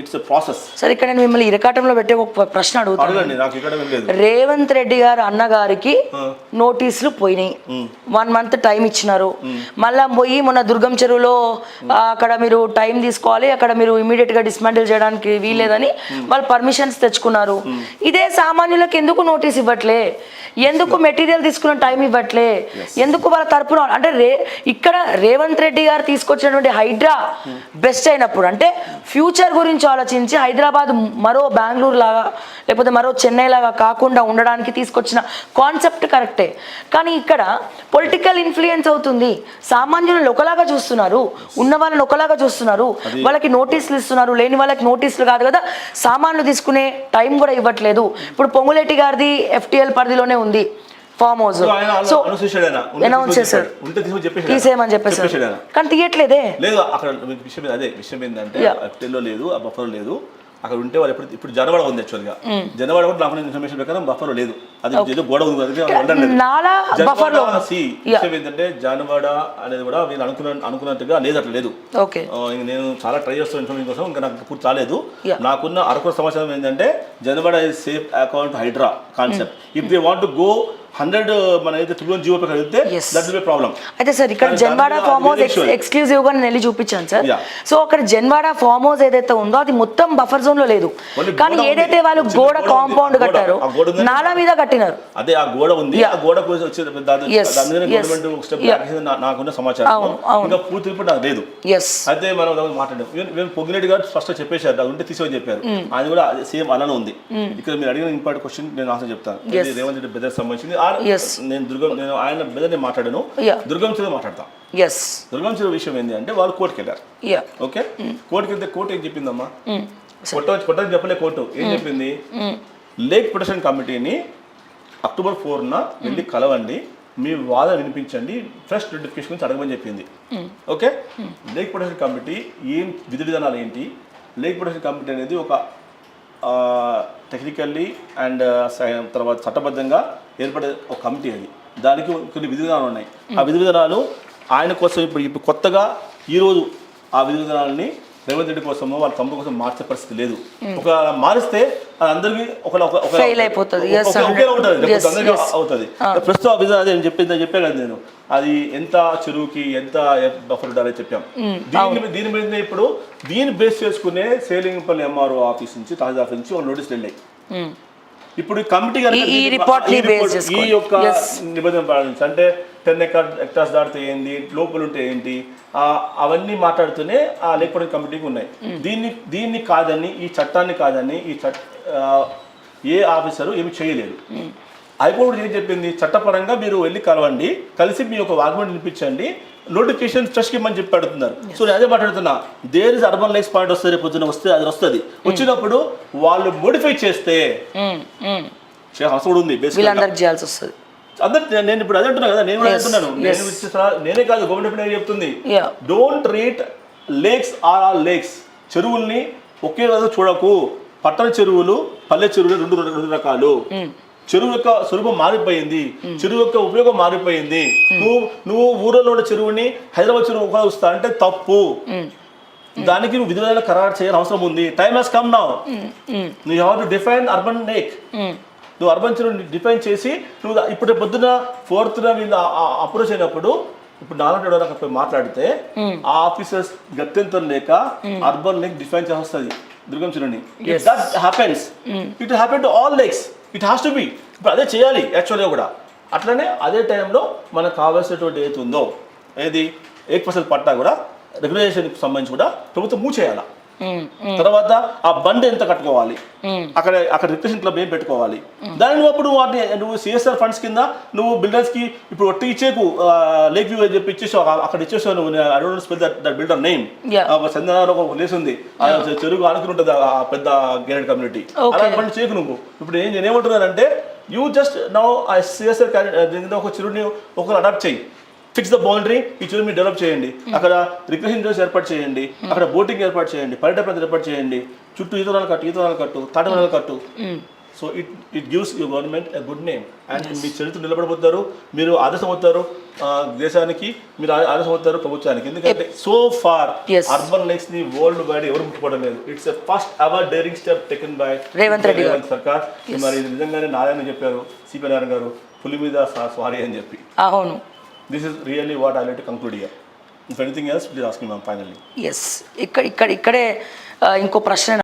It's a process. సరే ఇక్కడ నేను మిమ్మల్ని ఇరకాటంలో పెట్టే ఒక ప్రశ్న అడుగుతాను. రేవంత్ రెడ్డి గారు అన్నగారికి నోటీసులు పోయినాయి, 1 month టైం ఇచ్చినారు. మళ్ళా పోయి మొన్న దుర్గం చెరువులో అక్కడ మీరు టైం తీసుకోవాలి, అక్కడ మీరు ఇమీడియట్ గా డిస్మాంటిల్ చేయడానికి వీలేదని వాళ్ళు పర్మిషన్స్ తెచ్చుకున్నారు. ఇదే సామాన్యులకు ఎందుకు నోటీస్ ఇవ్వట్లే, ఎందుకు మెటీరియల్ తీసుకున్న టైం ఇవ్వట్లే, ఎందుకు వాళ్ళ తరపున అంటే ఇక్కడ రేవంత్ రెడ్డి గారు తీసుకొచ్చినటువంటి హైడ్రా బెస్ట్ అయినప్పుడు అంటే ఫ్యూచర్ గురించి ఆలోచించి హైదరాబాద్ మరో బెంగళూరు లాగా లేకపోతే మరో చెన్నై లాగా కాకుండా ఉండడానికి తీసుకొచ్చిన కాన్సెప్ట్ కరెక్టే. కానీ ఇక్కడ పొలిటికల్ ఇన్ఫ్లుయెన్స్ అవుతుంది, సామాన్యులను ఒకలాగా చూస్తున్నారు, ఉన్న వాళ్ళని ఒకలాగా చూస్తున్నారు, వాళ్ళకి నోటీసులు ఇస్తున్నారు, లేని వాళ్ళకి నోటీసులు కాదు కదా సామాన్లు తీసుకునే టైం కూడా ఇవ్వట్లేదు. ఇప్పుడు పొంగులేటి గారిది FTL పరిధిలోనే ఉంది ఫామ్ హౌస్, సో అనౌన్స్ చేశారు తీసేయమని చెప్పేసి, కానీ తీయట్లేదే. లేదు అక్కడ విషయం అదే విషయం ఏంటంటే FTL లో లేదు, ఆ బఫర్ లేదు. అక్కడ ఉంటే వాళ్ళు ఇప్పుడు జనవాడ ఉంది, యాక్చువల్గా జనవాడ కూడా నాకు ఇన్ఫర్మేషన్ ప్రకారం బఫర్ లేదు, అది ఏదో గోడ ఉంది. విషయం ఏంటంటే జనవాడ అనేది కూడా నేను అనుకున్నట్టుగా లేదు, అట్లా లేదు. నేను చాలా ట్రై చేస్తాను ఇన్ఫర్మేషన్ కోసం, ఇంకా నాకు పూర్తి రాలేదు. నాకున్న అరకు సమాచారం ఏంటంటే Janwada is safe account HYDRAA concept. If they want to go 100 మన అయితే ట్రిబ్యునల్ జీవో ప్రకారం వెళ్తే దట్ విల్ బి ప్రాబ్లం. అయితే సార్ ఇక్కడ జన్వాడ ఫామ్ హౌస్ ఎక్స్క్లూజివ్ గా నేను వెళ్ళి చూపించాను సార్. సో అక్కడ జన్వాడ ఫామ్ హౌస్ ఏదైతే ఉందో అది మొత్తం బఫర్ జోన్ లో లేదు, కానీ ఏదైతే వాళ్ళు గోడ కాంపౌండ్ కట్టారో నాలా మీద కట్టినారు, అదే ఆ గోడ ఉంది. ఆ గోడ కోసం వచ్చే గవర్నమెంట్ స్టెప్ నాకున్న సమాచారం ఇంకా పూర్తి రిపోర్ట్ నాకు లేదు. అయితే మనం మాట్లాడాం, పొంగిరెడ్డి గారు ఫస్ట్ చెప్పేశారు అది ఉంటే తీసుకోని చెప్పారు, అది కూడా సేమ్ అలానే ఉంది. ఇక్కడ మీరు అడిగిన ఇంపార్టెంట్ క్వశ్చన్ నేను ఆన్సర్ చెప్తాను. రేవంత్ రెడ్డి బ్రదర్ సంబంధించింది. నేను ఆయన బెదర్ని మాట్లాడాను, దుర్గం చెరువు మాట్లాడతాం. దుర్గం చెరువు విషయం ఏంటి అంటే వాళ్ళు కోర్టుకి వెళ్ళారు. ఓకే, కోర్టుకి వెళ్తే కోర్టు ఏం చెప్పిందమ్మా, కొట్టని చెప్పలే కోర్టు ఏం చెప్పింది, లేక్ ప్రొటెక్షన్ కమిటీని October 4న వెళ్ళి కలవండి, మీ వాదన వినిపించండి, ఫ్రెష్ నోటిఫికేషన్ గురించి అడగమని చెప్పింది. ఓకే, లేక్ ప్రొటెక్షన్ కమిటీ ఏం విధి విధానాలు ఏంటి, లేక్ ప్రొటెక్షన్ కమిటీ అనేది ఒక టెక్నికల్లీ అండ్ తర్వాత చట్టబద్ధంగా ఏర్పడే ఒక కమిటీ, అది దానికి కొన్ని విధి విధానాలు ఉన్నాయి. ఆ విధి విధానాలు ఆయన కోసం ఇప్పుడు కొత్తగా ఈరోజు ఆ విధి విధానాలని రేవంత్ రెడ్డి కోసమో వాళ్ళ తమ్ముడు కోసం మార్చే పరిస్థితి లేదు. ఒక మారిస్తే అది అందరికీ అవుతుంది. ప్రస్తుతం ఆ విధానం అదే చెప్పాను కదా నేను, అది ఎంత చెరువుకి ఎంత బఫర్ ఉండాలని చెప్పాం. దీని మీద ఇప్పుడు దీన్ని బేస్ చేసుకునే సేలింగపల్లి MRO ఆఫీస్ నుంచి తహసీల్దార్ ఆఫీస్ నుంచి నోటీసులు వెళ్ళాయి. ఇప్పుడు కమిటీ ఈ యొక్క నిబంధన పాటించి అంటే 10 hectares దాటితే ఏంటి, లోపల ఉంటే ఏంటి, అవన్నీ మాట్లాడుతూనే ఆ లేకపోతే కమిటీకి ఉన్నాయి. దీన్ని కాదని, ఈ చట్టాన్ని కాదని ఏ ఆఫీసరు ఏమి చేయలేదు. హైకోర్టు ఏం చెప్పింది, చట్టపరంగా మీరు వెళ్ళి కలవండి, కలిసి మీ యొక్క వాగ్మెంట్ వినిపించండి, నోటిఫికేషన్ ఫ్రెష్కి ఇమ్మని చెప్పి అడుగుతున్నారు. సో నేను అదే మాట్లాడుతున్నా, there is urban lakes point వస్తుంది, రేపు పొద్దున వస్తే అది వస్తుంది. వచ్చినప్పుడు వాళ్ళు మోడిఫై చేస్తే అవసరం ఉంది, చేయాల్సి వస్తుంది. అందరు నేను ఇప్పుడు అదే అంటున్నా కదా, నేను కూడా అంటున్నాను, నేనే కాదు గవర్నమెంట్ చెప్తుంది, don't treat lakes are all lakes. చెరువుల్ని ఒకే రోజు చూడకు, పట్టణ చెరువులు పల్లె చెరువులు రెండు రకాలు. చెరువు యొక్క స్వరూపం మారిపోయింది, చెరువు యొక్క ఉపయోగం మారిపోయింది. నువ్వు ఊరిలో ఉన్న చెరువుని హైదరాబాద్ చెరువు ఉపయోగిస్తా అంటే తప్పు. దానికి నువ్వు విధులను ఖరారు చేయాల్సిన అవసరం ఉంది. Time has come now. You have to define urban lake. నువ్వు అర్బన్ చెరువుని డిఫైన్ చేసి నువ్వు ఇప్పుడు పొద్దున 4th వీళ్ళు అప్రోచ్ అయినప్పుడు ఇప్పుడు నాలుగు మాట్లాడితే ఆ ఆఫీసర్స్ గత్యంతరం లేక అర్బన్ లేక్ డిఫైన్ చేసి వస్తుంది దుర్గం చెరువుని. If that happens, it happen to all lakes, it has to be. ఇప్పుడు అదే చేయాలి యాక్చువల్గా కూడా. అట్లనే అదే టైంలో మనకు కావాల్సినటువంటి ఏది ఉందో, ఏది 8% పట్టా కూడా రెగ్యులేషన్కి సంబంధించి కూడా ప్రభుత్వం మూవ్ చేయాలి. తర్వాత ఆ బండి ఎంత కట్టుకోవాలి, అక్కడ రిక్రియేషన్ క్లబ్ ఏం పెట్టుకోవాలి, దాని అప్పుడు వాటిని నువ్వు CSR ఫండ్స్ కింద నువ్వు బిల్డర్స్ కి ఇప్పుడు ఒట్టి ఇచ్చేకు లేక్ వ్యూ అని చెప్పి ఇచ్చేసావు, అక్కడ ఇచ్చేసావు నువ్వు. I don't spell that builder name. ఒక చందనాలో ఒక ప్లేస్ ఉంది, చెరువు అనుకుని ఉంటుంది ఆ పెద్ద గేటెడ్ కమ్యూనిటీ, అలాంటి పని చేయకు నువ్వు. ఇప్పుడు నేనేమంటున్నానంటే యూ జస్ట్ నౌ ఆ CSR ఒక చెరువుని ఒకరు అడాప్ట్ చేయి, ఫిక్స్ ద బౌండరీ, ఈ చెరువు మీరు డెవలప్ చేయండి, అక్కడ రిక్రియేషన్ జోన్స్ ఏర్పాటు చేయండి, అక్కడ బోటింగ్ ఏర్పాటు చేయండి, పర్యటన ప్రాంతం ఏర్పాటు చేయండి, చుట్టూ ఈతనాలు కట్టు, తాటనాలు కట్టు. So it gives your government a good name and మీ చరిత్ర నిలబడిపోతారు, మీరు ఆదర్శం అవుతారు దేశానికి, మీరు ఆదర్శం అవుతారు ప్రభుత్వానికి. ఎందుకంటే సో ఫార్ అర్బన్ లేక్స్ ని వరల్డ్ వైడ్ ఎవరు ముట్టుకోవడం లేదు. It's a first ever daring step taken by Revanth Reddy సర్కార్. మరి నిజంగానే నారాయణ చెప్పారు, సిపి నారాయణ గారు, పులి మీద సారీ అని చెప్పి. అవును, this is really what I like to conclude here. If anything else please ask me ma'am finally. ఇక్కడే ఇంకో ప్రశ్న